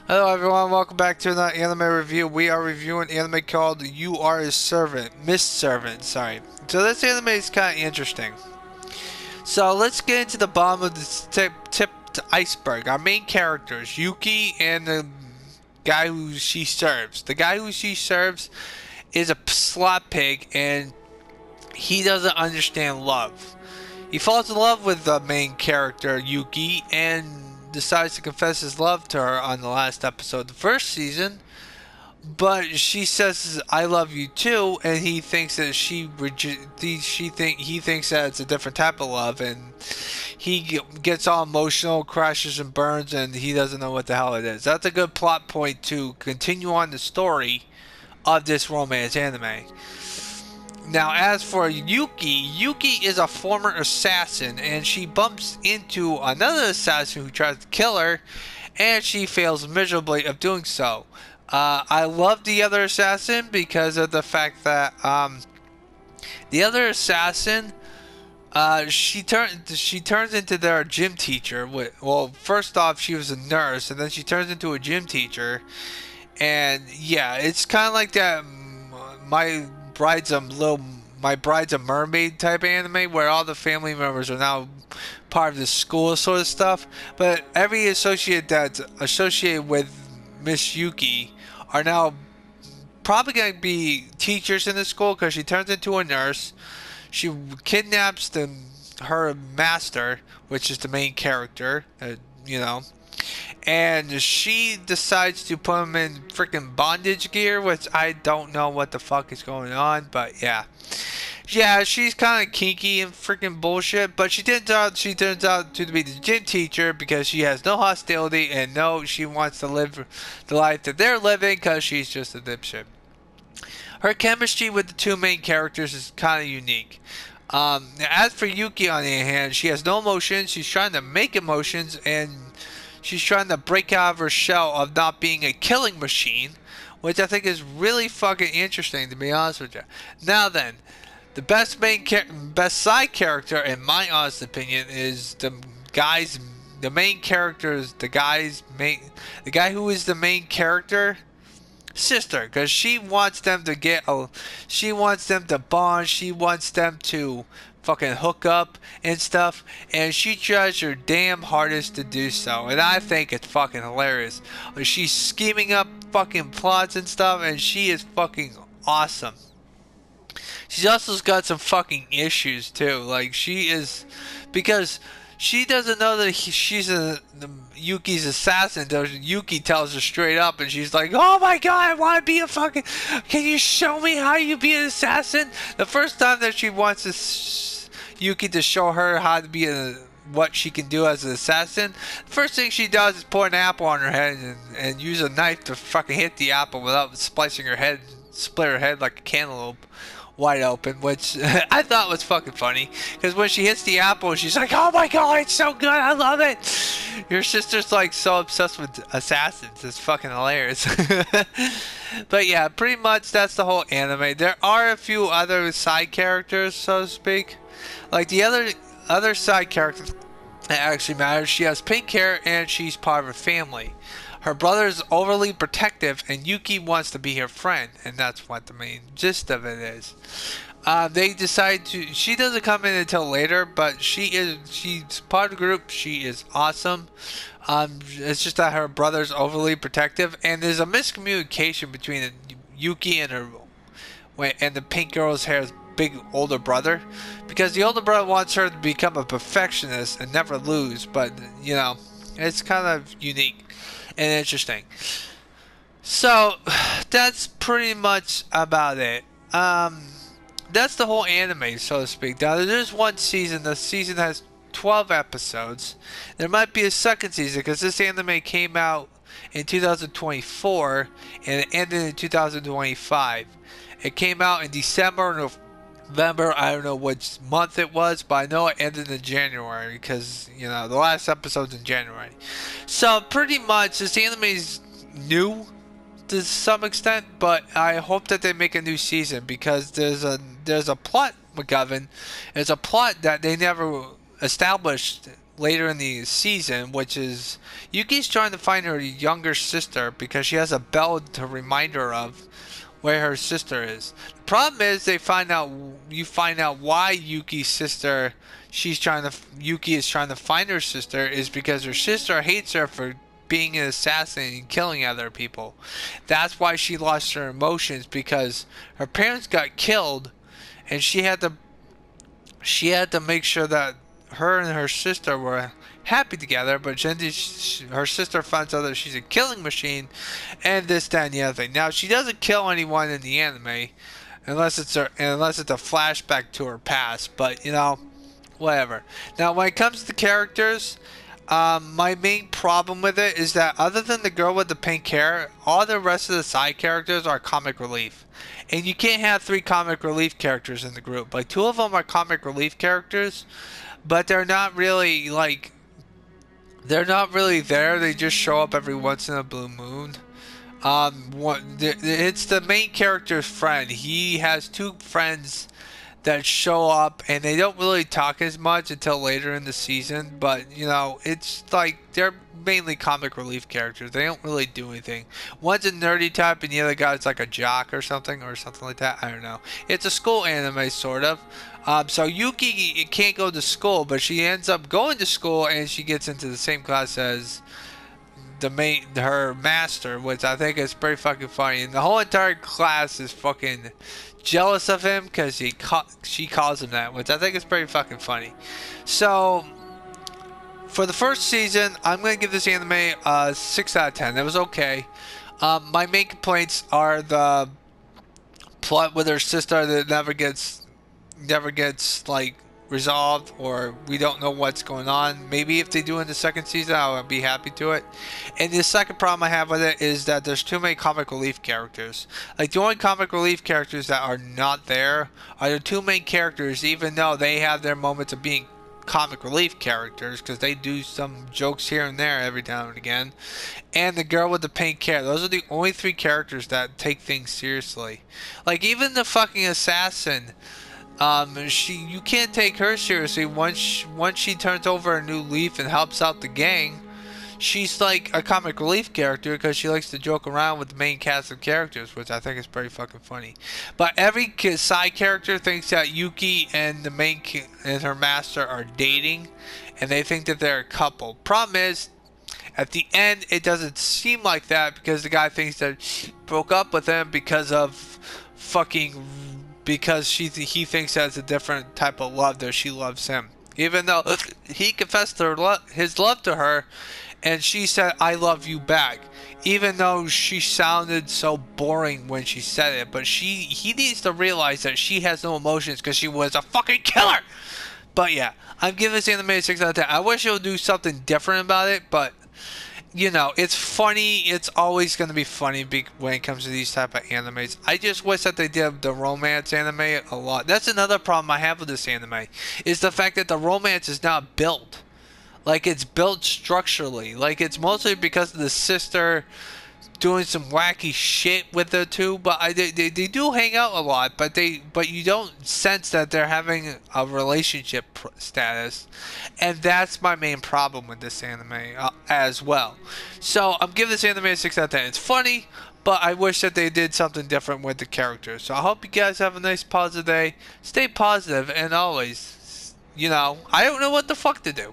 Hello everyone, welcome back to another anime review. We are reviewing an anime called You Are a Servant, Miss Servant, sorry. So this anime is kind of interesting. So let's get into the bottom of the tipped iceberg. Our main characters, Yuki and the guy who she serves. The guy who she serves is a slot pig and he doesn't understand love. He falls in love with the main character, Yuki, and decides to confess his love to her on the last episode of the first season. But she says, "I love you too," and he thinks that he thinks that it's a different type of love, and he gets all emotional, crashes and burns, and he doesn't know what the hell it is. That's a good plot point to continue on the story of this romance anime. Now, as for Yuki, Yuki is a former assassin, and she bumps into another assassin who tries to kill her, and she fails miserably of doing so. I love the other assassin because of the fact that the other assassin, she turns into their gym teacher. Well, first off, she was a nurse, and then she turns into a gym teacher, and yeah, it's kind of like that. Bride's a little My Bride's a Mermaid type anime where all the family members are now part of the school sort of stuff. But every associate that's associated with Miss Yuki are now probably going to be teachers in the school because she turns into a nurse. She kidnaps her master, which is the main character, you know, and she decides to put him in freaking bondage gear, which I don't know what the fuck is going on, but yeah. Yeah, she's kind of kinky and freaking bullshit, but she turns out to be the gym teacher because she has no hostility and no, she wants to live the life that they're living because she's just a dipshit. Her chemistry with the two main characters is kind of unique. As for Yuki, on the other hand, she has no emotions. She's trying to make emotions, and she's trying to break out of her shell of not being a killing machine, which I think is really fucking interesting, to be honest with you. Now then, the best side character, in my honest opinion, is the main character is the guy who is the main character sister, because she wants them to bond, she wants them to fucking hook up and stuff, and she tries her damn hardest to do so, and I think it's fucking hilarious. She's scheming up fucking plots and stuff, and she is fucking awesome. She's also got some fucking issues too. Like she is, because she doesn't know that she's Yuki's assassin. Yuki tells her straight up, and she's like, "Oh my god, I want to be a fucking. Can you show me how you be an assassin?" The first time that she wants Yuki to show her how to be what she can do as an assassin, the first thing she does is put an apple on her head and use a knife to fucking hit the apple without splicing her head, split her head like a cantaloupe wide open, which I thought was fucking funny. Because when she hits the apple, she's like, "Oh my god, it's so good, I love it." Your sister's like so obsessed with assassins. It's fucking hilarious. But yeah, pretty much that's the whole anime. There are a few other side characters, so to speak. Like the other side characters that actually matters. She has pink hair and she's part of a family. Her brother is overly protective, and Yuki wants to be her friend, and that's what the main gist of it is. They decide to. She doesn't come in until later, but she's part of the group. She is awesome. It's just that her brother's overly protective, and there's a miscommunication between Yuki and the pink girl's hair's big older brother, because the older brother wants her to become a perfectionist and never lose, but you know, it's kind of unique and interesting. So that's pretty much about it. That's the whole anime, so to speak. Now there's one season. The season has 12 episodes. There might be a second season because this anime came out in 2024 and it ended in 2025. It came out in December or November. I don't know which month it was, but I know it ended in January because, you know, the last episode's in January. So pretty much this anime is new to some extent, but I hope that they make a new season because there's a plot, McGovern. There's a plot that they never established later in the season, which is Yuki's trying to find her younger sister because she has a bell to remind her of where her sister is. The problem is you find out why Yuki is trying to find her sister is because her sister hates her for being an assassin and killing other people. That's why she lost her emotions, because her parents got killed and she had to make sure that her and her sister were happy together, but then her sister finds out that she's a killing machine, and this, that, and the other thing. Now, she doesn't kill anyone in the anime, unless it's a flashback to her past. But whatever. Now, when it comes to the characters, my main problem with it is that other than the girl with the pink hair, all the rest of the side characters are comic relief. And you can't have 3 comic relief characters in the group. Like, 2 of them are comic relief characters, but they're not really there. They just show up every once in a blue moon. It's the main character's friend. He has 2 friends that show up, and they don't really talk as much until later in the season, but it's like they're mainly comic relief characters. They don't really do anything. One's a nerdy type and the other guy's like a jock or something like that. I don't know. It's a school anime, sort of. So Yuki can't go to school, but she ends up going to school, and she gets into the same class as her master, which I think is pretty fucking funny. And the whole entire class is fucking jealous of him because she calls him that, which I think is pretty fucking funny. So for the first season, I'm gonna give this anime a 6 out of 10. That was okay. My main complaints are the plot with her sister that never gets like resolved, or we don't know what's going on. Maybe if they do in the second season, I'll be happy to it. And the second problem I have with it is that there's too many comic relief characters. Like, the only comic relief characters that are not there are the 2 main characters, even though they have their moments of being comic relief characters, because they do some jokes here and there every now and again, and the girl with the pink hair. Those are the only 3 characters that take things seriously. Like, even the fucking assassin, you can't take her seriously. Once she turns over a new leaf and helps out the gang, she's like a comic relief character because she likes to joke around with the main cast of characters, which I think is pretty fucking funny. But every side character thinks that Yuki and and her master are dating, and they think that they're a couple. Problem is, at the end, it doesn't seem like that, because the guy thinks that she broke up with him because he thinks that's a different type of love, that she loves him. Even though he confessed his love to her, and she said, "I love you back." Even though she sounded so boring when she said it. But he needs to realize that she has no emotions because she was a fucking killer. But yeah, I'm giving this anime a 6 out of 10. I wish it would do something different about it, but it's funny. It's always going to be funny when it comes to these type of animes. I just wish that they did the romance anime a lot. That's another problem I have with this anime, is the fact that the romance is not built. Like, it's built structurally. Like, it's mostly because of the sister doing some wacky shit with the 2, but they do hang out a lot, but you don't sense that they're having a relationship status, and that's my main problem with this anime as well. So I'm giving this anime a 6 out of 10. It's funny, but I wish that they did something different with the characters. So I hope you guys have a nice positive day. Stay positive, and always, I don't know what the fuck to do.